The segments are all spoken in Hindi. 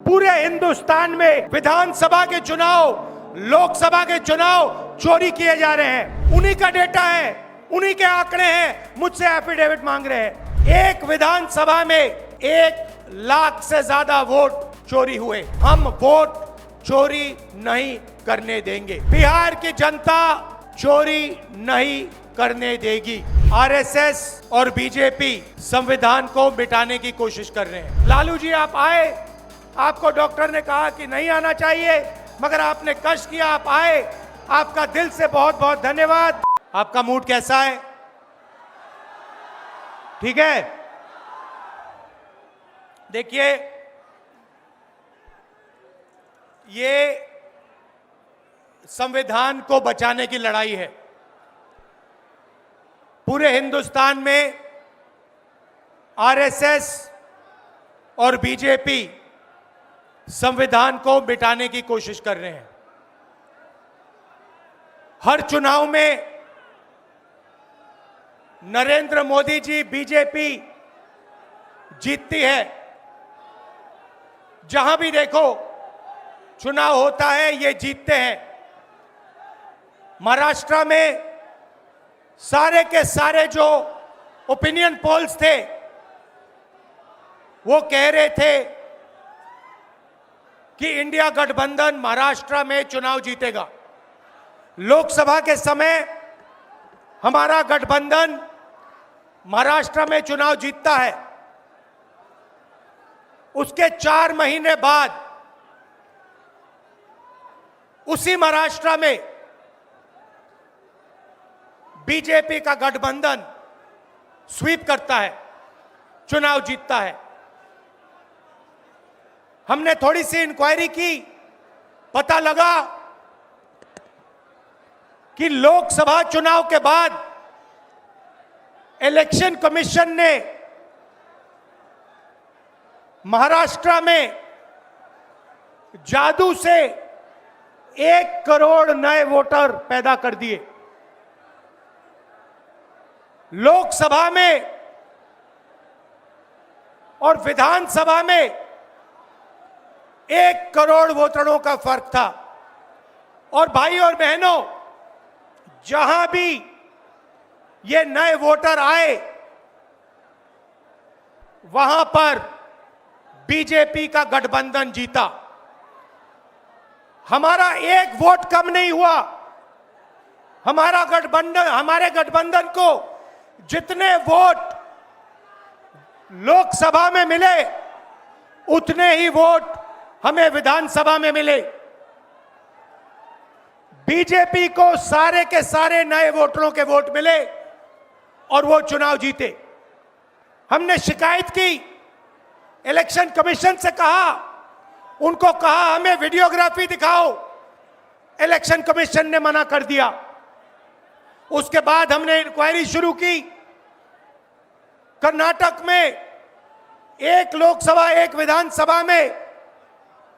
पूरे हिंदुस्तान में विधानसभा के चुनाव, लोकसभा के चुनाव चोरी किए जा रहे हैं। उन्हीं का डेटा है, उन्हीं के आंकड़े हैं, मुझसे एफिडेविट मांग रहे हैं। एक विधानसभा में 1 लाख से ज्यादा वोट चोरी हुए। हम वोट चोरी नहीं करने देंगे। बिहार की जनता चोरी नहीं करने देगी। आरएसएस और बीजेपी संविधान को मिटाने की कोशिश कर रहे हैं। लालू जी आप आए, आपको डॉक्टर ने कहा कि नहीं आना चाहिए, मगर आपने कष्ट किया, आप आए। आपका दिल से बहुत बहुत धन्यवाद। आपका मूड कैसा है? ठीक है। देखिए, ये संविधान को बचाने की लड़ाई है। पूरे हिंदुस्तान में आरएसएस और बीजेपी संविधान को मिटाने की कोशिश कर रहे हैं। हर चुनाव में नरेंद्र मोदी जी, बीजेपी जीतती है। जहां भी देखो चुनाव होता है, ये जीतते हैं। महाराष्ट्र में सारे के सारे जो ओपिनियन पोल्स थे वो कह रहे थे कि इंडिया गठबंधन महाराष्ट्र में चुनाव जीतेगा। लोकसभा के समय हमारा गठबंधन महाराष्ट्र में चुनाव जीतता है। उसके 4 महीने बाद उसी महाराष्ट्र में बीजेपी का गठबंधन स्वीप करता है, चुनाव जीतता है। हमने थोड़ी सी इंक्वायरी की, पता लगा कि लोकसभा चुनाव के बाद इलेक्शन कमीशन ने महाराष्ट्र में जादू से 1 करोड़ नए वोटर पैदा कर दिए। लोकसभा में और विधानसभा में 1 करोड़ वोटरों का फर्क था। और भाई और बहनों, जहां भी ये नए वोटर आए, वहां पर बीजेपी का गठबंधन जीता। हमारा 1 वोट कम नहीं हुआ। हमारे गठबंधन को जितने वोट लोकसभा में मिले, उतने ही वोट हमें विधानसभा में मिले। बीजेपी को सारे के सारे नए वोटरों के वोट मिले और वो चुनाव जीते। हमने शिकायत की, इलेक्शन कमीशन से कहा, उनको कहा हमें वीडियोग्राफी दिखाओ। इलेक्शन कमीशन ने मना कर दिया। उसके बाद हमने इंक्वायरी शुरू की। कर्नाटक में 1 लोकसभा 1 विधानसभा में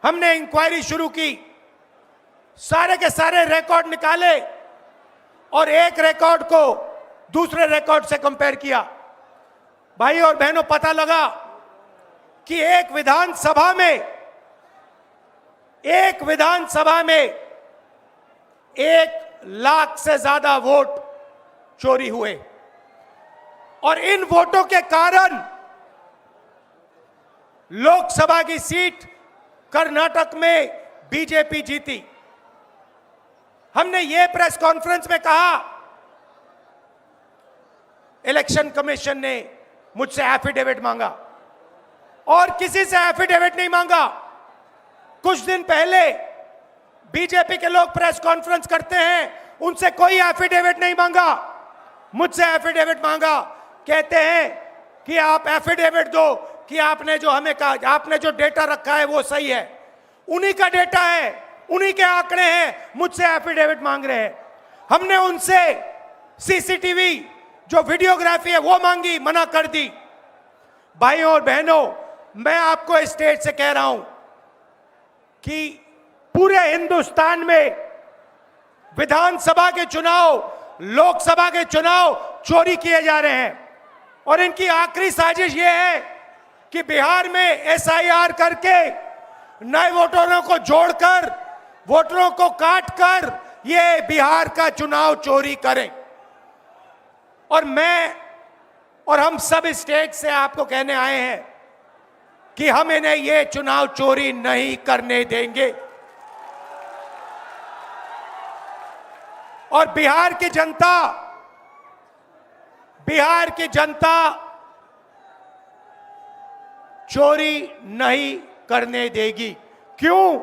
हमने इंक्वायरी शुरू की। सारे के सारे रिकॉर्ड निकाले और एक रिकॉर्ड को दूसरे रिकॉर्ड से कंपेयर किया। भाई और बहनों, पता लगा कि एक विधानसभा में 1 लाख से ज्यादा वोट चोरी हुए। और इन वोटों के कारण लोकसभा की सीट कर्नाटक में बीजेपी जीती। हमने ये प्रेस कॉन्फ्रेंस में कहा, इलेक्शन कमीशन ने मुझसे एफिडेविट मांगा और किसी से एफिडेविट नहीं मांगा। कुछ दिन पहले बीजेपी के लोग प्रेस कॉन्फ्रेंस करते हैं, उनसे कोई एफिडेविट नहीं मांगा, मुझसे एफिडेविट मांगा। कहते हैं कि आप एफिडेविट दो कि आपने जो हमें कहा, आपने जो डेटा रखा है वो सही है। उन्हीं का डेटा है, उन्हीं के आंकड़े हैं, मुझसे एफिडेविट मांग रहे हैं। हमने उनसे सीसीटीवी जो वीडियोग्राफी है वो मांगी, मना कर दी। भाइयों और बहनों, मैं आपको इस स्टेज से कह रहा हूं कि पूरे हिंदुस्तान में विधानसभा के चुनाव, लोकसभा के चुनाव चोरी किए जा रहे हैं। और इनकी आखिरी साजिश यह है कि बिहार में एसआईआर करके नए वोटरों को जोड़कर, वोटरों को काटकर ये बिहार का चुनाव चोरी करें। और मैं और हम सब स्टेट से आपको कहने आए हैं कि हम इन्हें ये चुनाव चोरी नहीं करने देंगे। और बिहार की जनता चोरी नहीं करने देगी। क्यों?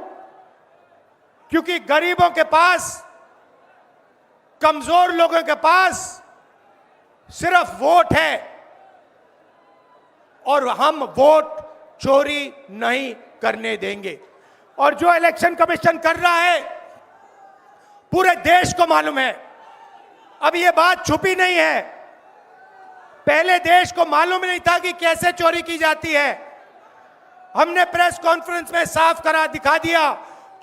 क्योंकि गरीबों के पास, कमजोर लोगों के पास सिर्फ वोट है और हम वोट चोरी नहीं करने देंगे। और जो इलेक्शन कमीशन कर रहा है पूरे देश को मालूम है। अब ये बात छुपी नहीं है। पहले देश को मालूम नहीं था कि कैसे चोरी की जाती है। हमने प्रेस कॉन्फ्रेंस में साफ करा दिखा दिया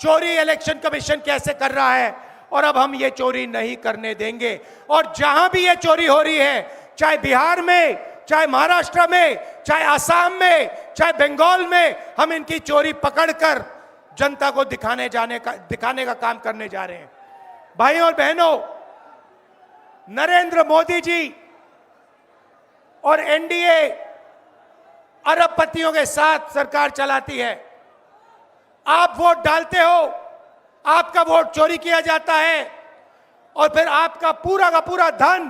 चोरी इलेक्शन कमीशन कैसे कर रहा है। और अब हम ये चोरी नहीं करने देंगे। और जहां भी ये चोरी हो रही है, चाहे बिहार में, चाहे महाराष्ट्र में, चाहे असम में, चाहे बंगाल में, हम इनकी चोरी पकड़कर जनता को दिखाने का काम करने जा रहे हैं। भाइयों और बहनों, नरेंद्र मोदी जी और एनडीए अरबपतियों के साथ सरकार चलाती है। आप वोट डालते हो, आपका वोट चोरी किया जाता है और फिर आपका पूरा का पूरा धन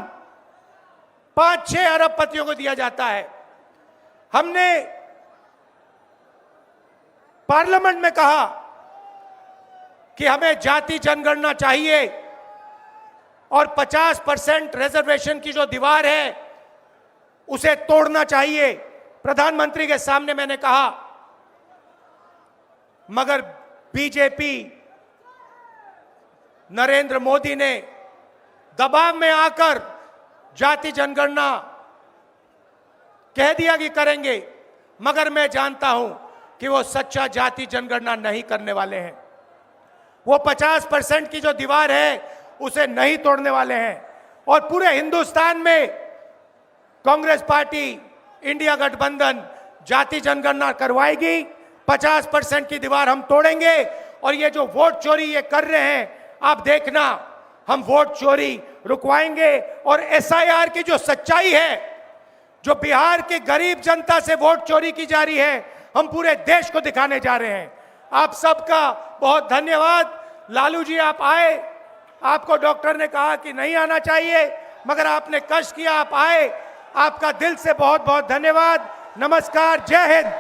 5-6 अरबपतियों को दिया जाता है। हमने पार्लियामेंट में कहा कि हमें जाति जनगणना चाहिए और 50% रिजर्वेशन की जो दीवार है उसे तोड़ना चाहिए। प्रधानमंत्री के सामने मैंने कहा, मगर बीजेपी, नरेंद्र मोदी ने दबाव में आकर जाति जनगणना कह दिया कि करेंगे। मगर मैं जानता हूं कि वो सच्चा जाति जनगणना नहीं करने वाले हैं। वो 50% की जो दीवार है उसे नहीं तोड़ने वाले हैं। और पूरे हिंदुस्तान में कांग्रेस पार्टी, इंडिया गठबंधन जाति जनगणना करवाएगी। 50% की दीवार हम तोड़ेंगे। और ये जो वोट चोरी ये कर रहे हैं, आप देखना, हम वोट चोरी रुकवाएंगे। और एसआईआर की जो सच्चाई है, जो बिहार की गरीब जनता से वोट चोरी की जा रही है, हम पूरे देश को दिखाने जा रहे हैं। आप सबका बहुत धन्यवाद। लालू जी, आप आए। आपको डॉक्टर ने कहा कि नहीं आना चाहिए, मगर आपने कष्ट किया, आप आए। आपका दिल से बहुत बहुत धन्यवाद। नमस्कार, जय हिंद।